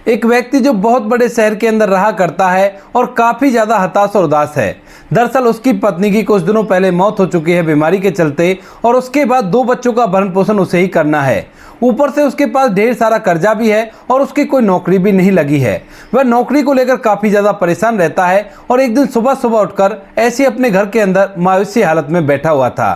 एक व्यक्ति जो बहुत बड़े शहर के अंदर रहा करता है और काफ़ी ज़्यादा हताश और उदास है। दरअसल उसकी पत्नी की कुछ दिनों पहले मौत हो चुकी है बीमारी के चलते, और उसके बाद 2 बच्चों का भरण पोषण उसे ही करना है। ऊपर से उसके पास ढेर सारा कर्जा भी है और उसकी कोई नौकरी भी नहीं लगी है। वह नौकरी को लेकर काफ़ी ज़्यादा परेशान रहता है और एक दिन सुबह सुबह उठकर ऐसे अपने घर के अंदर मायूसी हालत में बैठा हुआ था।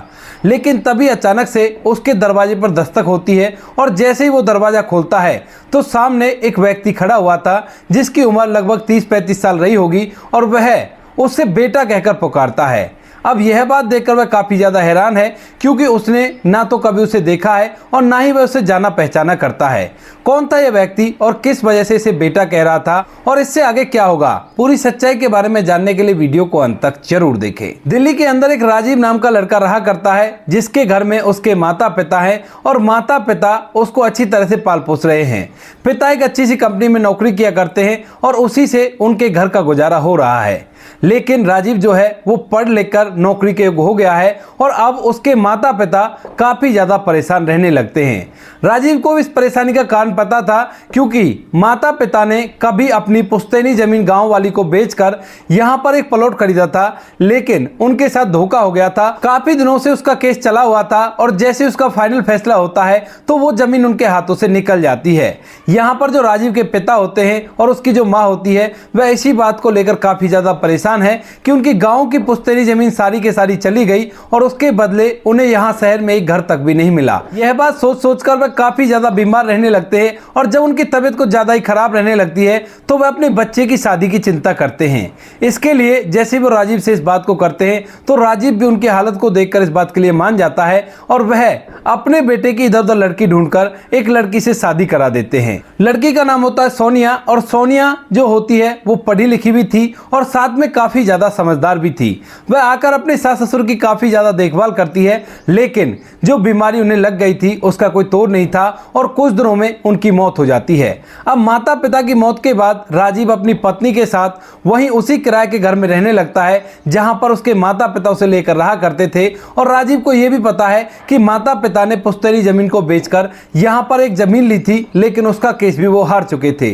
लेकिन तभी अचानक से उसके दरवाजे पर दस्तक होती है और जैसे ही वो दरवाज़ा खोलता है तो सामने एक व्यक्ति खड़ा हुआ था जिसकी उम्र लगभग 30-35 साल रही होगी, और वह उससे बेटा कहकर पुकारता है। अब यह बात देखकर वह काफ़ी ज़्यादा हैरान है, क्योंकि उसने ना तो कभी उसे देखा है और ना ही वह उसे जाना पहचाना करता है। कौन था यह व्यक्ति और किस वजह से इसे बेटा कह रहा था और इससे आगे क्या होगा, पूरी सच्चाई के बारे में जानने के लिए वीडियो को अंत तक जरूर देखें। दिल्ली के अंदर एक राजीव नाम का लड़का रहा करता है, जिसके घर में उसके माता पिता हैं और माता पिता उसको अच्छी तरह से पाल पोस रहे हैं। पिता एक अच्छी सी कंपनी में नौकरी किया करते हैं और उसी से उनके घर का गुजारा हो रहा है। लेकिन राजीव जो है वो पढ़ लिख कर नौकरी के हो गया है और अब उसके माता पिता काफ़ी ज़्यादा परेशान रहने लगते हैं। राजीव को इस परेशानी का कारण पता था, क्योंकि माता पिता ने कभी अपनी पुश्तैनी ज़मीन गांव वाली को बेचकर यहां पर एक प्लॉट खरीदा था, लेकिन उनके साथ धोखा हो गया था। काफ़ी दिनों से उसका केस चला हुआ था और जैसे उसका फाइनल फैसला होता है तो वो ज़मीन उनके हाथों से निकल जाती है। यहाँ पर जो राजीव के पिता होते हैं और उसकी जो माँ होती है वह इसी बात को लेकर काफ़ी ज़्यादा परेशान है कि उनकी गांव की पुश्तैनी जमीन सारी के सारी चली गई और उसके बदले उन्हें यहां शहर में एक घर तक भी नहीं मिला। यह बात सोच सोचकर वह काफी ज्यादा बीमार रहने लगते हैं और जब उनकी तबीयत कुछ ज्यादा ही खराब रहने लगती है तो वह अपने बच्चे की शादी की चिंता करते हैं। इसके लिए जैसे वो राजीव से इस बात को करते हैं तो राजीव भी उनकी हालत को देखकर इस बात के लिए मान जाता है और वह अपने बेटे की इधर उधर लड़की ढूंढकर एक लड़की से शादी करा देते हैं। लड़की का नाम होता है सोनिया, और सोनिया जो होती है वो पढ़ी लिखी भी थी और साथ में काफी ज्यादा समझदार भी थी। वह आकर अपने सास ससुर की काफी ज्यादा देखभाल करती है, लेकिन जो बीमारी उन्हें लग गई थी उसका कोई तोड़ नहीं था और कुछ दिनों में उनकी मौत हो जाती है। अब माता पिता की मौत के बाद राजीव अपनी पत्नी के साथ वहीं उसी किराए के घर में रहने लगता है जहां पर उसके माता पिता उसे लेकर रहा करते थे। और राजीव को यह भी पता है कि माता पिता ने पुश्तैनी जमीन को बेचकर यहां पर एक जमीन ली थी, लेकिन उसका केस भी वो हार चुके थे।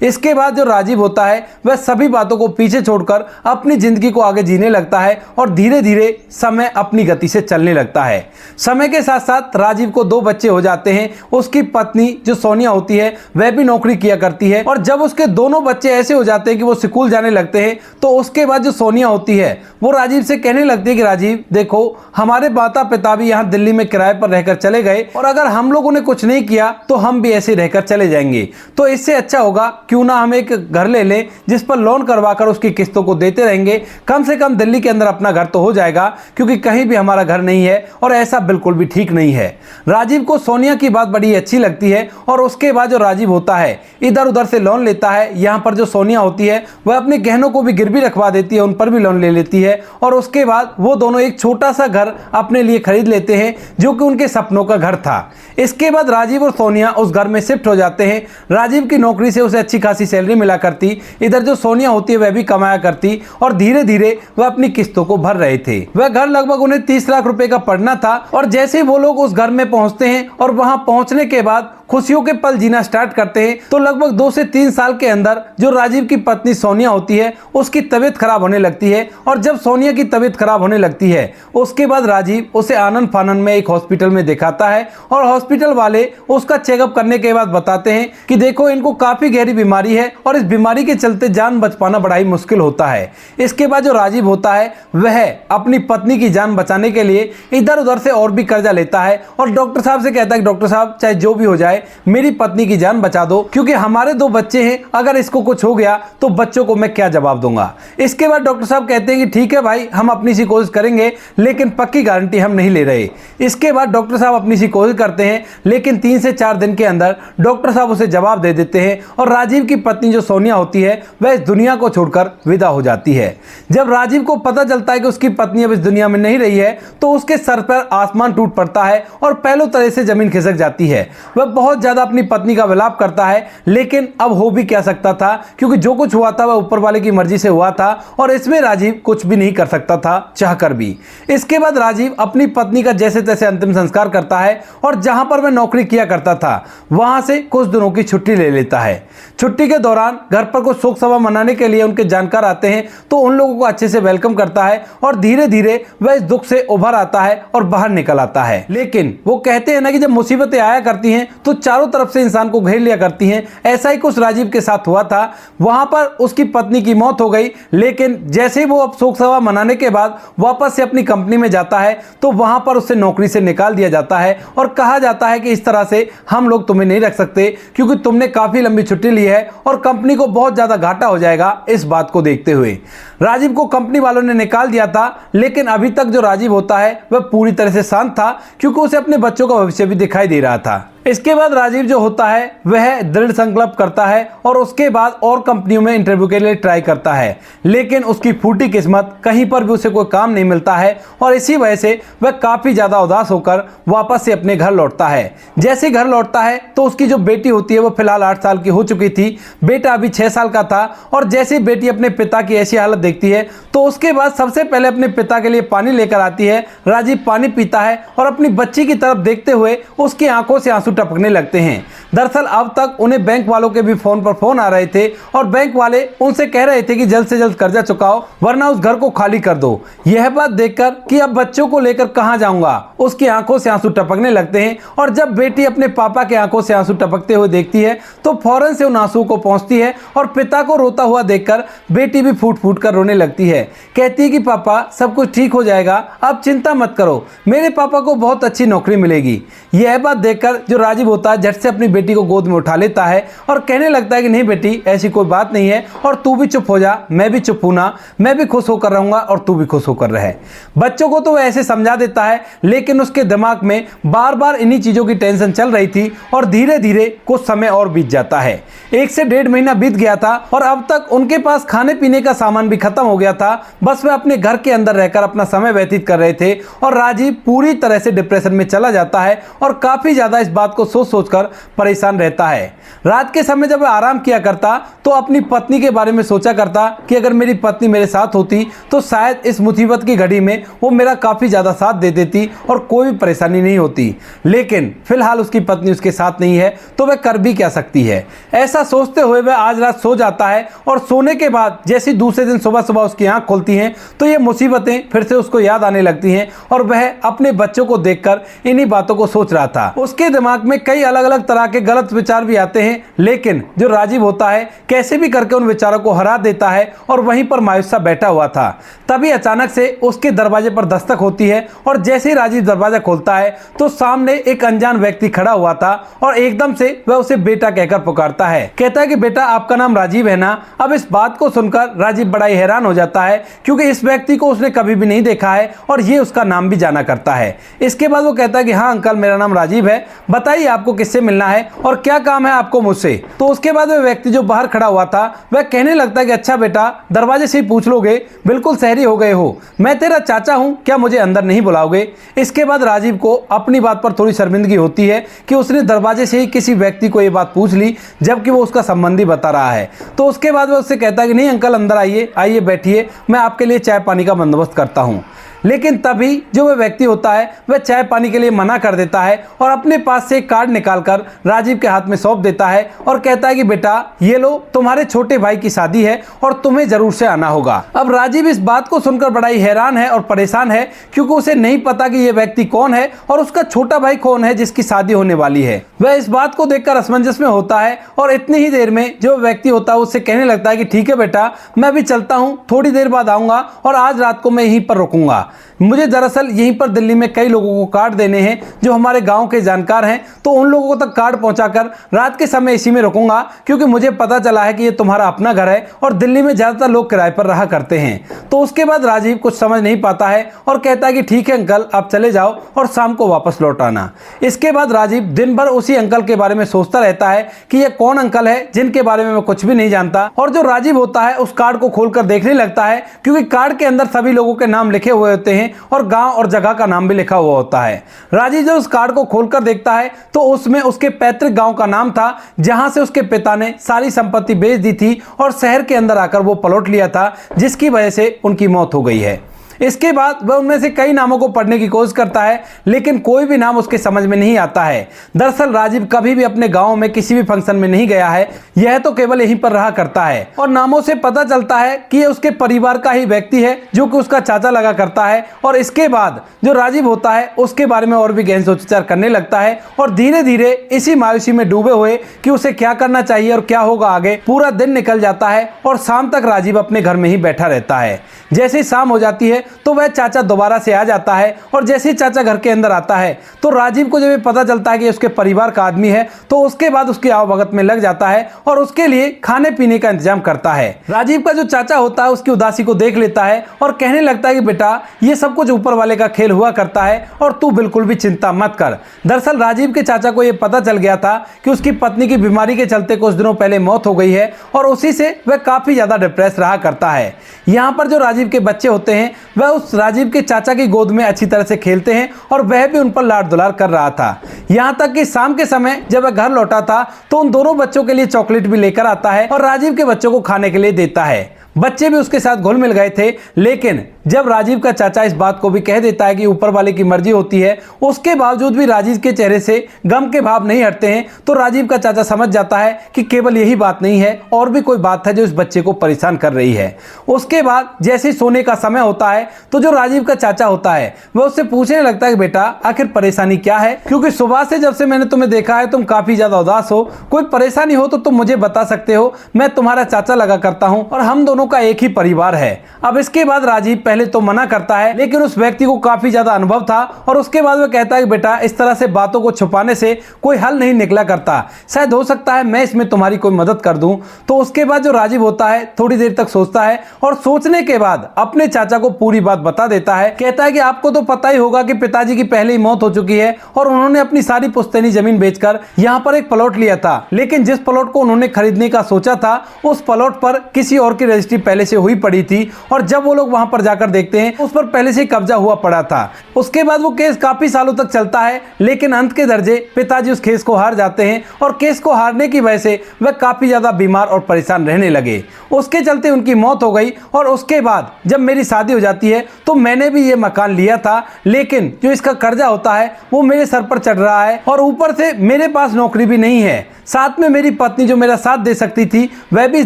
इसके बाद जो राजीव होता है वह सभी बातों को पीछे छोड़कर अपनी जिंदगी को आगे जीने लगता है और धीरे धीरे समय अपनी गति से चलने लगता है। समय के साथ साथ राजीव को 2 बच्चे हो जाते हैं। उसकी पत्नी जो सोनिया होती है वह भी नौकरी किया करती है, और जब उसके दोनों बच्चे ऐसे हो जाते हैं कि वो स्कूल जाने लगते हैं तो उसके बाद जो सोनिया होती है वो राजीव से कहने लगती है कि राजीव देखो, हमारे माता पिता भी यहाँ दिल्ली में किराए पर रहकर चले गए और अगर हम लोगों ने कुछ नहीं किया तो हम भी ऐसे रहकर चले जाएंगे। तो इससे अच्छा होगा क्यों ना हम एक घर ले लें जिस पर लोन करवाकर उसकी किस्तों को देते रहेंगे। कम से कम दिल्ली के अंदर अपना घर तो हो जाएगा, क्योंकि कहीं भी हमारा घर नहीं है और ऐसा बिल्कुल भी ठीक नहीं है। राजीव को सोनिया की बात बड़ी अच्छी लगती है और उसके बाद जो राजीव होता है इधर उधर से लोन लेता है। यहाँ पर जो सोनिया होती है वह अपने गहनों को भी गिरवी रखवा देती है, उन पर भी लोन ले लेती है और उसके बाद वो दोनों एक छोटा सा घर अपने लिए खरीद लेते हैं जो कि उनके सपनों का घर था। इसके बाद राजीव और सोनिया उस घर में शिफ्ट हो जाते हैं। राजीव की नौकरी से उसे अच्छी खासी सैलरी मिला करती, इधर जो सोनिया होती है वह भी कमाया करती और धीरे धीरे वह अपनी किस्तों को भर रहे थे। वह घर लगभग उन्हें 30 लाख रुपए का पड़ना था और जैसे ही वो लोग उस घर में पहुंचते हैं और वहां पहुंचने के बाद खुशियों के पल जीना स्टार्ट करते हैं तो लगभग 2 से 3 साल के अंदर जो राजीव की पत्नी सोनिया होती है उसकी तबीयत खराब होने लगती है। और जब सोनिया की तबीयत खराब होने लगती है उसके बाद राजीव उसे आनंद फानन में एक हॉस्पिटल में दिखाता है और हॉस्पिटल वाले उसका चेकअप करने के बाद बताते हैं कि देखो, इनको काफी गहरी बीमारी है और इस बीमारी के चलते जान बच पाना बड़ा ही मुश्किल होता है। इसके बाद जो राजीव होता है वह अपनी पत्नी की जान बचाने के लिए इधर उधर से और भी कर्जा लेता है और डॉक्टर साहब से कहता है कि डॉक्टर साहब, चाहे जो भी हो जाए मेरी पत्नी की जान बचा दो, क्योंकि हमारे 2 बच्चे हैं, अगर इसको कुछ हो गया तो बच्चों को मैं क्या जवाब दूंगा। इसके बाद डॉक्टर साहब कहते हैं कि ठीक है भाई, हम अपनी सी कोशिश करेंगे, लेकिन पक्की गारंटी हम नहीं ले रहे। इसके बाद डॉक्टर साहब अपनी सी कोशिश करते हैं, लेकिन 3 से 4 दिन के अंदर डॉक्टर साहब उसे जवाब दे देते हैं और राजीव की पत्नी जो सोनिया होती है वह इस दुनिया को छोड़कर विदा हो जाती है। जब राजीव को पता चलता है कि उसकी पत्नी अब इस दुनिया में नहीं रही है तो उसके सर पर आसमान टूट पड़ता है और पहले तरह से जमीन खिसक जाती है। वह बहुत ज्यादा अपनी पत्नी का विलाप करता है, लेकिन अब हो भी क्या सकता था, क्योंकि जो कुछ हुआ था वह ऊपर वाले की मर्जी से हुआ था और इसमें राजीव कुछ भी नहीं कर सकता था चाहकर भी। इसके बाद राजीव अपनी पत्नी का जैसे तैसे अंतिम संस्कार करता है और जहां पर वह नौकरी किया करता था वहां से कुछ दिनों की छुट्टी ले लेता है। छुट्टी के दौरान घर पर कुछ शोक सभा मनाने के लिए उनके जानकार आते हैं, तो उन लोगों को अच्छे से वेलकम करता है और धीरे धीरे वह इस दुख से उभर आता है और बाहर निकल आता है। लेकिन वो कहते हैं ना कि जब मुसीबतें आया करती हैं तो चारों तरफ से इंसान को घेर लिया करती हैं। ऐसा ही कुछ राजीव के साथ हुआ था। वहां पर उसकी पत्नी की मौत हो गई, लेकिन जैसे ही वो अब शोक सभा मनाने के बाद वापस से अपनी कंपनी में जाता है तो वहां पर उसे नौकरी से निकाल दिया जाता है और कहा जाता है कि इस तरह से हम लोग तुम्हें नहीं रख सकते, क्योंकि तुमने काफी लंबी छुट्टी ली है और कंपनी को बहुत ज्यादा घाटा हो जाएगा। इस बात को देखते हुए राजीव को कंपनी वालों ने निकाल दिया था, लेकिन अभी तक जो राजीव होता है वह पूरी तरह से शांत था, क्योंकि उसे अपने बच्चों का भविष्य भी दिखाई दे रहा था। इसके बाद राजीव जो होता है वह दृढ़ संकल्प करता है और उसके बाद और कंपनियों में इंटरव्यू के लिए ट्राई करता है, लेकिन उसकी फूटी किस्मत, कहीं पर भी उसे कोई काम नहीं मिलता है और इसी वजह से वह काफी ज्यादा उदास होकर वापस से अपने घर लौटता है। जैसे घर लौटता है तो उसकी जो बेटी होती है वो फिलहाल 8 साल की हो चुकी थी, बेटा अभी 6 साल का था। और जैसे बेटी अपने पिता की ऐसी हालत देखती है तो उसके बाद सबसे पहले अपने पिता के लिए पानी लेकर आती है। राजीव पानी पीता है और अपनी बच्ची की तरफ देखते हुए उसकी आंखों से आंसू टपकने लगते हैं। दरअसल अब तक उन्हें बैंक वालों के भी फोन पर फोन आ रहे थे और बैंक वाले उनसे कह रहे थे कि जल्द से जल्द कर्जा चुकाओ वरना उस घर को खाली कर दो। यह बात देखकर कि अब बच्चों को लेकर कहां जाऊंगा, उसकी आंखों से आंसू टपकने लगते हैं। और जब बेटी अपने पापा के आंखों से आंसू टपकते हुए देखती है तो फौरन से उन आंसुओं को पहुंचती है और पिता को रोता हुआ देखकर बेटी भी फूट फूट कर रोने लगती है। कहती है कि पापा सब कुछ ठीक हो जाएगा, आप चिंता मत करो, मेरे पापा को बहुत अच्छी नौकरी मिलेगी। यह बात देखकर जो राजीव होता है झट से अपनी बेटी को गोद में उठा लेता है और कहने लगता है कि नहीं बेटी, ऐसी कोई बात नहीं है और तू भी चुप हो जा, मैं भी चुप हूं ना, मैं भी खुश होकर रहूंगा और तू भी खुश होकर रहे। बच्चों को तो वह ऐसे समझा देता है, लेकिन उसके दिमाग में बार बार इन्हीं चीजों की टेंशन चल रही थी और धीरे धीरे कुछ समय और बीत जाता है। 1 से 1.5 महीना बीत गया था और अब तक उनके पास खाने पीने का सामान भी खत्म हो गया था। बस वे अपने घर के अंदर रहकर अपना समय व्यतीत कर रहे थे और राजीव पूरी तरह से डिप्रेशन में चला जाता है और काफी ज्यादा इस बात को सोच सोचकर परेशान रहता है। रात के समय जब वह आराम किया करता तो अपनी पत्नी के बारे में सोचा करता कि अगर मेरी पत्नी मेरे साथ होती तो शायद इस मुसीबत की घड़ी में वो मेरा काफी ज्यादा साथ दे देती और कोई भी परेशानी नहीं होती। लेकिन फिलहाल उसकी पत्नी उसके साथ नहीं है तो वह कर भी क्या सकती है। ऐसा सोचते हुए वह आज रात सो जाता है और सोने के बाद जैसे दूसरे दिन सुबह सुबह उसकी आंख खुलती हैं तो ये मुसीबतें फिर से उसको याद आने लगती हैं और वह अपने बच्चों को देखकर इन्हीं बातों को सोच रहा था। उसके दिमाग में कई अलग अलग तरह के गलत विचार भी आते हैं, लेकिन जो राजीव होता है कैसे भी करके उन विचारों को हरा देता है और वहीं पर मायूस सा बैठा हुआ था। तभी अचानक से उसके दरवाजे पर दस्तक होती है और जैसे ही राजीव दरवाजा खोलता है तो सामने एक अनजान व्यक्ति खड़ा हुआ था और एकदम से वह उसे बेटा कहकर पुकारता है। कहता है कि बेटा आपका नाम राजीव है ना। अब इस बात को सुनकर राजीव बड़ा ही हैरान हो जाता है, क्योंकि इस व्यक्ति को उसने कभी भी नहीं देखा है और ये उसका नाम भी जाना करता है। इसके बाद वो कहता है कि हाँ अंकल, मेरा नाम राजीव है, बताइए आपको किससे मिलना है और क्या काम है आपको मुझसे। तो उसके बाद वह व्यक्ति जो बाहर खड़ा हुआ था वह कहने लगता है कि अच्छा बेटा, दरवाजे से ही पूछ लोगे, बिल्कुल शहरी हो गए हो, मैं तेरा चाचा हूं, क्या मुझे अंदर नहीं बुलाओगे। इसके बाद राजीव को अपनी बात पर थोड़ी शर्मिंदगी होती है कि उसने दरवाजे से ही किसी व्यक्ति को यह बात पूछ ली, जबकि वो उसका संबंधी बता रहा है। तो उसके बाद वह उससे कहता है कि नहीं अंकल, अंदर आइए, आइए बैठिए, मैं आपके लिए चाय पानी का बंदोबस्त करता हूं। लेकिन तभी जो वह व्यक्ति होता है वह चाय पानी के लिए मना कर देता है और अपने पास से एक कार्ड निकालकर राजीव के हाथ में सौंप देता है और कहता है कि बेटा ये लो, तुम्हारे छोटे भाई की शादी है और तुम्हें जरूर से आना होगा। अब राजीव इस बात को सुनकर बड़ा ही हैरान है और परेशान है, क्योंकि उसे नहीं पता कि यह व्यक्ति कौन है और उसका छोटा भाई कौन है जिसकी शादी होने वाली है। वह इस बात को देखकर असमंजस में होता है और इतनी ही देर में जो व्यक्ति होता है उससे कहने लगता है कि ठीक है बेटा, मैं भी चलता हूँ, थोड़ी देर बाद आऊंगा और आज रात को मैं यहीं पर रुकूंगा। मुझे दरअसल यहीं पर दिल्ली में कई लोगों को कार्ड देने हैं जो हमारे गांव के जानकार हैं, तो उन लोगों तक कार्ड पहुंचाकर रात के समय इसी में रुकूंगा, क्योंकि मुझे पता चला है कि ये तुम्हारा अपना घर है और दिल्ली में ज्यादातर लोग किराए पर रहा करते हैं। तो उसके बाद राजीव कुछ समझ नहीं पाता है और कहता है कि ठीक है अंकल, आप चले जाओ और शाम को वापस लौट आना। इसके बाद राजीव दिन भर उसी अंकल के बारे में सोचता रहता है कि यह कौन अंकल है जिनके बारे में मैं कुछ भी नहीं जानता। और जो राजीव होता है उस कार्ड को खोलकर देखने लगता है, क्योंकि कार्ड के अंदर सभी लोगों के नाम लिखे हुए होते हैं हैं और गांव और जगह का नाम भी लिखा हुआ होता है। राजीव जब उस कार्ड को खोलकर देखता है तो उसमें उसके पैतृक गांव का नाम था, जहां से उसके पिता ने सारी संपत्ति बेच दी थी और शहर के अंदर आकर वो प्लॉट लिया था, जिसकी वजह से उनकी मौत हो गई है। इसके बाद वह उनमें से कई नामों को पढ़ने की कोशिश करता है, लेकिन कोई भी नाम उसके समझ में नहीं आता है। दरअसल राजीव कभी भी अपने गांव में किसी भी फंक्शन में नहीं गया है, यह तो केवल यहीं पर रहा करता है और नामों से पता चलता है कि यह उसके परिवार का ही व्यक्ति है, जो कि उसका चाचा लगा करता है। और इसके बाद जो राजीव होता है उसके बारे में और भी गहन सोच विचार करने लगता है और धीरे धीरे इसी मायूसी में डूबे हुए कि उसे क्या करना चाहिए और क्या होगा आगे, पूरा दिन निकल जाता है और शाम तक राजीव अपने घर में ही बैठा रहता है। जैसे ही शाम हो जाती है तो वह चाचा दोबारा से आ जाता है और जैसे ही चाचा घर के अंदर आता है तो राजीव को जब ये पता चलता है कि उसके परिवार का आदमी है, तो उसके बाद उसकी आवभगत में लग जाता है और उसके लिए खाने पीने का इंतजाम करता है। राजीव का जो चाचा होता है उसकी उदासी को देख लेता है और कहने लगता है कि बेटा, ये सब कुछ ऊपर वाले का खेल हुआ करता है और तू बिल्कुल भी चिंता मत कर। दरअसल राजीव के चाचा को यह पता चल गया था कि उसकी पत्नी की बीमारी के चलते कुछ दिनों पहले मौत हो गई है और उसी से वह काफी ज्यादा डिप्रेस रहा करता है। यहाँ पर जो राजीव के बच्चे होते हैं वह उस राजीव के चाचा की गोद में अच्छी तरह से खेलते हैं और वह भी उन पर लाड दुलार कर रहा था। यहाँ तक कि शाम के समय जब वह घर लौटा था तो उन दोनों बच्चों के लिए चॉकलेट भी लेकर आता है और राजीव के बच्चों को खाने के लिए देता है। बच्चे भी उसके साथ घुल मिल गए थे, लेकिन जब राजीव का चाचा इस बात को भी कह देता है कि ऊपर वाले की मर्जी होती है, उसके बावजूद भी राजीव के चेहरे से गम के भाव नहीं हटते हैं, तो राजीव का चाचा समझ जाता है कि केवल यही बात नहीं है, और भी कोई बात है जो इस बच्चे को परेशान कर रही है। उसके बाद जैसे ही सोने का समय होता है तो जो राजीव का चाचा होता है वह उससे पूछने लगता है कि बेटा, आखिर परेशानी क्या है, क्योंकि सुबह से जब से मैंने तुम्हें देखा है तुम काफी ज्यादा उदास हो, कोई परेशानी हो तो तुम मुझे बता सकते हो, मैं तुम्हारा चाचा लगा करता हूं और हम दोनों का एक ही परिवार है। अब इसके बाद राजीव पहले तो मना करता है, लेकिन उस व्यक्ति को काफी ज्यादा अनुभव था और उसके बाद वह कहता है कि बेटा, इस तरह से बातों को छुपाने से कोई हल नहीं निकला करता, शायद हो सकता है मैं इसमें तुम्हारी कोई मदद कर दूं। तो उसके बाद जो राजीव होता है थोड़ी देर तक सोचता है और सोचने के बाद अपने चाचा को पूरी बात बता देता है। कहता है कि आपको तो पता ही होगा कि पिताजी की पहले ही मौत हो चुकी है और उन्होंने अपनी सारी पुश्तैनी जमीन बेचकर यहाँ पर एक प्लॉट लिया था, लेकिन जिस प्लॉट को उन्होंने खरीदने का सोचा था उस प्लॉट पर किसी और की रजिस्ट्री पहले से हुई पड़ी थी और जब वो लोग वहां पर जाकर देखते हैं उस पर पहले से कब्जा हुआ पड़ा था। उसके बाद वो केस काफी सालों तक चलता है, लेकिन अंत के दर्जे पिताजी उस केस को हार जाते हैं और केस को हारने की वजह से वह काफी ज्यादा बीमार और परेशान रहने लगे। उसके चलते उनकी मौत हो गई और उसके बाद जब मेरी शादी हो जाती है तो मैंने भी ये मकान लिया था, लेकिन जो इसका कर्जा होता है वो मेरे सर पर चढ़ रहा है और ऊपर से मेरे पास नौकरी भी नहीं है। साथ में मेरी पत्नी जो मेरा साथ दे सकती थी वह भी इस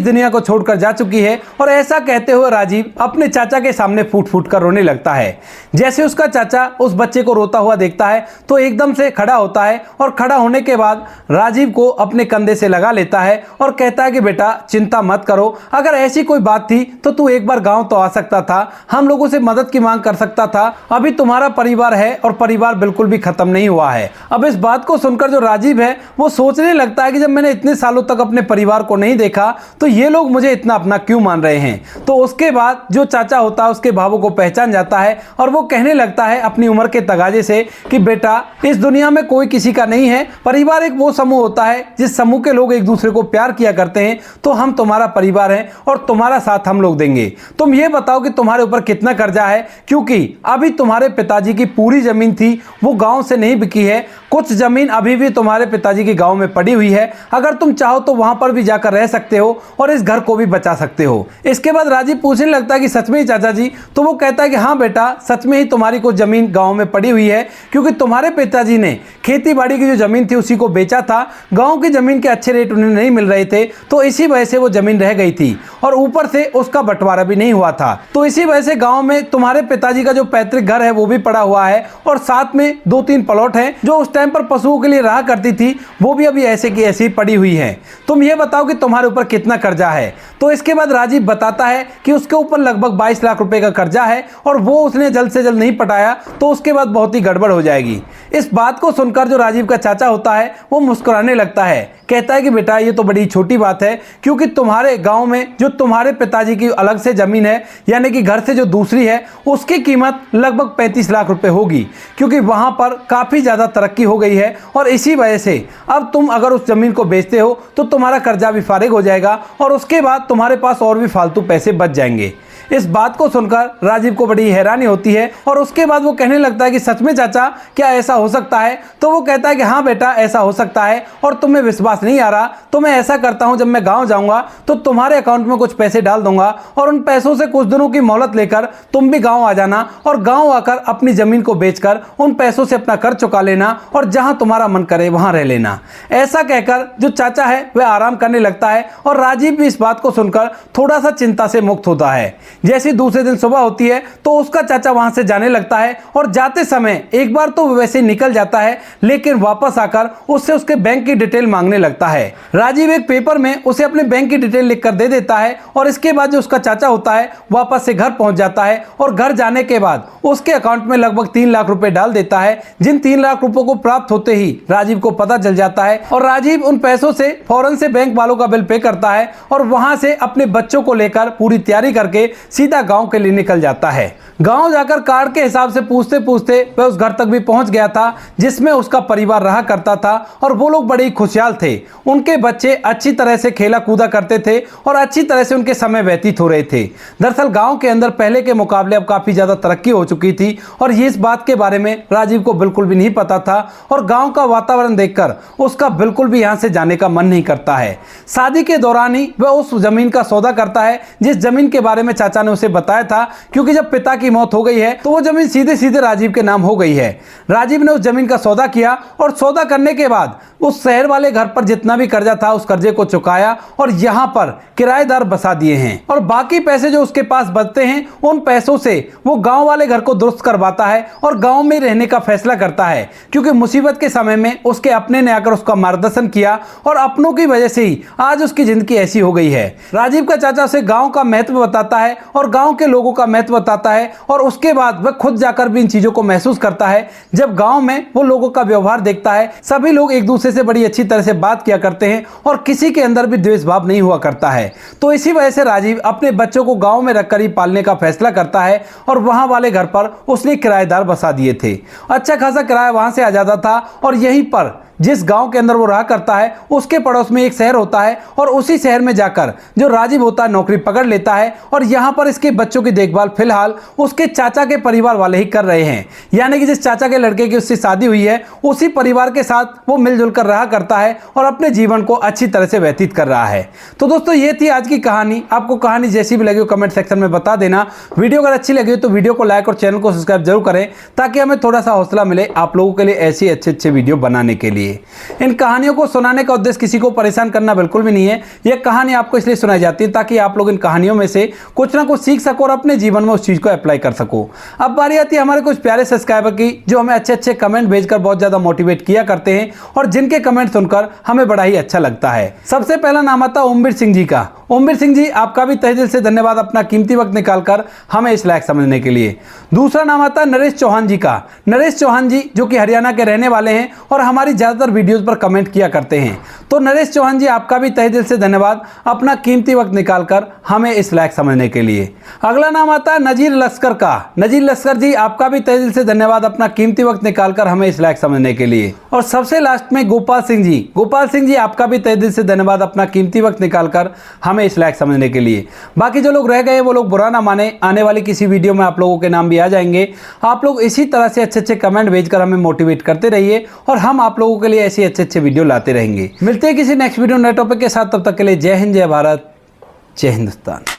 दुनिया को छोड़कर जा चुकी है। और ऐसा कहते हुए राजीव अपने चाचा के सामने फूट फूट कर रोने लगता है। जैसे उसका चाचा उस बच्चे को रोता हुआ देखता है तो एकदम से खड़ा होता है और खड़ा होने के बाद राजीव को अपने कंधे से लगा लेता है और कहता है कि बेटा, चिंता मत करो, अगर ऐसी कोई बात थी तो तू एक बार गांव तो आ सकता था, हम लोगों से मदद की मांग कर सकता था, अभी तुम्हारा परिवार है और परिवार बिल्कुल भी खत्म नहीं हुआ है। अब इस बात को सुनकर जो राजीव है वो सोचने लगता है कि जब मैंने इतने सालों तक अपने परिवार को नहीं देखा तो ये लोग मुझे इतना अपना क्यों मान रहे हैं। तो उसके बाद जो चाचा होता है उसके भावों को पहचान जाता है और वो कहने लगता है अपनी उम्र के तगाजे से कि बेटा, इस दुनिया में कोई किसी का नहीं है, परिवार एक वो समूह होता है जिस समूह के लोग एक दूसरे को प्यार किया करते हैं, तो हम तुम्हारा परिवार हैं और तुम्हारा साथ हम लोग देंगे। तुम ये बताओ कि तुम्हारे ऊपर कितना कर्जा है, क्योंकि अभी तुम्हारे पिताजी की पूरी जमीन थी वो गांव से नहीं बिकी है, कुछ जमीन अभी भी तुम्हारे पिताजी के गांव में पड़ी हुई है, अगर तुम चाहो तो वहां पर भी जाकर रह सकते हो और इस घर को भी बचा सकते हो। इसके बाद राजीव पूछने लगता है कि सच में ही चाचा जी? तो वो कहता है कि हाँ बेटा, सच में ही तुम्हारी कुछ जमीन गांव में पड़ी हुई है, क्योंकि तुम्हारे पिताजी ने खेती बाड़ी की जो जमीन थी उसी को बेचा था, गांव की जमीन के अच्छे रेट उन्हें नहीं मिल रहे थे, तो इसी वजह से वो जमीन रह गई थी और ऊपर से उसका बंटवारा भी नहीं हुआ था। तो इसी वजह से गांव में तुम्हारे पिताजी का जो पैतृक घर है वो भी पड़ा हुआ है और साथ में 2-3 प्लॉट हैं जो उस टाइम पर पशुओं के लिए रहा करती थी, वो भी अभी ऐसे की ऐसी पड़ी हुई है। तुम ये बताओ कि तुम्हारे ऊपर कितना कर्जा है। तो इसके बाद राजीव बताता है कि उसके ऊपर लगभग 22 लाख रुपए का कर्जा है और वो उसने जल्द से जल्द नहीं पटाया तो उसके बाद बहुत ही गड़बड़ हो जाएगी। इस बात को सुनकर जो राजीव का चाचा होता है वो मुस्कुराने लगता है, कहता है कि बेटा, ये तो बड़ी छोटी बात है, क्योंकि तुम्हारे गांव में जो तुम्हारे पिताजी की अलग से जमीन है, यानी कि घर से जो दूसरी है, उसकी कीमत लगभग 35 लाख रुपए होगी, क्योंकि वहां पर काफी ज्यादा तरक्की हो गई है और इसी वजह से अब तुम अगर उस जमीन को बेचते हो तो तुम्हारा कर्जा भी फारिग हो जाएगा और उसके बाद तुम्हारे पास और भी फालतू पैसे बच जाएंगे। इस बात को सुनकर राजीव को बड़ी हैरानी होती है और उसके बाद वो कहने लगता है कि सच में चाचा, क्या ऐसा हो सकता है? तो वो कहता है कि हाँ बेटा, ऐसा हो सकता है और तुम्हें विश्वास नहीं आ रहा तो मैं ऐसा करता हूं, जब मैं गांव जाऊंगा तो तुम्हारे अकाउंट में कुछ पैसे डाल दूंगा और उन पैसों से कुछ दिनों की मोहलत लेकर तुम भी गांव आ जाना और गांव आकर अपनी जमीन को बेचकर उन पैसों से अपना कर्ज चुका लेना और जहां तुम्हारा मन करे वहां रह लेना। ऐसा कहकर जो चाचा है वह आराम करने लगता है और राजीव भी इस बात को सुनकर थोड़ा सा चिंता से मुक्त होता है। जैसे दूसरे दिन सुबह होती है तो उसका चाचा वहां से जाने लगता है और जाते समय एक बार तो वैसे निकल जाता है, लेकिन वापस आकर उससे उसके बैंक की डिटेल मांगने लगता है। राजीव एक पेपर में उसे अपने बैंक की डिटेल लिखकर दे देता है और इसके बाद जो उसका चाचा होता है वापस से घर पहुंच जाता है और घर जाने के बाद उसके अकाउंट में लगभग 3 लाख रुपए डाल देता है, जिन 3 लाख रुपयों को प्राप्त होते ही राजीव को पता चल जाता है और राजीव उन पैसों से फौरन से बैंक वालों का बिल पे करता है और वहां से अपने बच्चों को लेकर पूरी तैयारी करके सीधा गांव के लिए निकल जाता है। गांव जाकर कार्ड के हिसाब से पूछते पूछते वह उस घर तक भी पहुंच गया था जिसमें उसका परिवार रहा करता था और वो लोग बड़े ही खुशहाल थे। उनके बच्चे अच्छी तरह से खेला कूदा करते थे और अच्छी तरह से उनके समय व्यतीत हो रहे थे। दरअसल गांव के अंदर पहले के मुकाबले अब काफी ज्यादा तरक्की हो चुकी थी और ये इस बात के बारे में राजीव को बिल्कुल भी नहीं पता था और गांव का वातावरण देखकर उसका बिल्कुल भी यहां से जाने का मन नहीं करता है। शादी के दौरान ही वह उस जमीन का सौदा करता है जिस जमीन के बारे में चाचा ने उसे बताया था, क्योंकि जब पिता की मौत हो गई है तो वो जमीन सीधे सीधे राजीव के नाम हो गई है। राजीव ने उस जमीन का सौदा किया और सौदा करने के बाद उस शहर वाले घर पर जितना भी कर्जा था उस कर्जे को चुकाया और यहां पर किराएदार बसा दिए हैं और बाकी पैसे जो उसके पास बचते हैं उन पैसों से वो गांव वाले घर को दुरुस्त करवाता है और गांव में रहने का फैसला करता है, क्योंकि मुसीबत के समय में उसके अपने ने आकर उसका मार्गदर्शन किया और अपनों की वजह से ही आज उसकी जिंदगी ऐसी हो गई है। राजीव का चाचा उसे गांव का महत्व बताता है और गांव के लोगों का महत्व बताता है और उसके बाद वह खुद जाकर भी इन चीजों को महसूस करता है। जब गांव में वो लोगों का व्यवहार देखता है, सभी लोग एक दूसरे से बड़ी अच्छी तरह से बात किया करते हैं और किसी के अंदर भी द्वेष भाव नहीं हुआ करता है। तो इसी वजह से राजीव अपने बच्चों को गांव में रखकर ही पालने का फैसला करता है और वहां वाले घर पर उसने किराएदार बसा दिए थे। अच्छा खासा किराया वहां से आ जाता था और यहीं पर जिस गांव के अंदर वो रहा करता है उसके पड़ोस में एक शहर होता है और उसी शहर में जाकर जो राजीव होता है नौकरी पकड़ लेता है और यहां पर इसके बच्चों की देखभाल फिलहाल उसके चाचा के परिवार वाले ही कर रहे हैं। यानी कि जिस चाचा के लड़के की उससे शादी हुई है उसी परिवार के साथ वो मिलजुल कर रहा करता है और अपने जीवन को अच्छी तरह से व्यतीत कर रहा है। तो दोस्तों ये थी आज की कहानी। आपको कहानी जैसी भी लगी हो कमेंट सेक्शन में बता देना। वीडियो अगर अच्छी लगी हो तो वीडियो को लाइक और चैनल को सब्सक्राइब जरूर करें ताकि हमें थोड़ा सा हौसला मिले आप लोगों के लिए ऐसी अच्छे वीडियो बनाने के लिए। इन कहानियों को सुनाने का उद्देश्य किसी को परेशान करना बिल्कुल भी नहीं है। यह कहानी आपको इसलिए सुनाई जाती है ताकि आप लोग इन कहानियों में से कुछ ना कुछ सीख सको और अपने जीवन में उस चीज को अप्लाई कर सको। अब बारी आती है हमारे कुछ प्यारे सब्सक्राइबर की जो हमें अच्छे कमेंट भेजकर बहुत ज्यादा मोटिवेट किया करते हैं और जिनके कमेंट सुनकर हमें बड़ा ही अच्छा लगता है। सबसे पहला नाम आता है ओमवीर सिंह जी का। ओमवीर सिंह जी आपका भी तहे दिल से धन्यवाद अपना कीमती वक्त निकालकर हमें इस लायक समझने के लिए। दूसरा नाम आता है नरेश चौहान जी का। नरेश चौहान जी जो कि हरियाणा के रहने वाले हैं और हमारी ज्यादातर वीडियोस पर कमेंट किया करते हैं। तो नरेश चौहान जी आपका भी तहे दिल से धन्यवाद अपना कीमती वक्त निकालकर हमें इस लायक समझने के लिए। अगला नाम आता है नजीर लश्कर का। नजीर लश्कर जी आपका भी तहे दिल से धन्यवाद अपना कीमती वक्त निकालकर हमें इस लायक समझने के लिए। और सबसे लास्ट में गोपाल सिंह जी। गोपाल सिंह जी आपका भी तहे दिल से धन्यवाद अपना कीमती वक्त निकालकर हमें इस लायक समझने के लिए। बाकी जो लोग रह गए वो लोग बुरा ना माने, आने वाली किसी वीडियो में आप लोगों के नाम भी आ जाएंगे। आप लोग इसी तरह से अच्छे कमेंट भेजकर हमें मोटिवेट करते रहिए और हम आप लोगों के लिए ऐसी अच्छे वीडियो लाते रहेंगे। मिलते हैं किसी नेक्स्ट वीडियो नए टॉपिक के साथ, तब तक के लिए जय हिंद, जय भारत, जय हिंदुस्तान।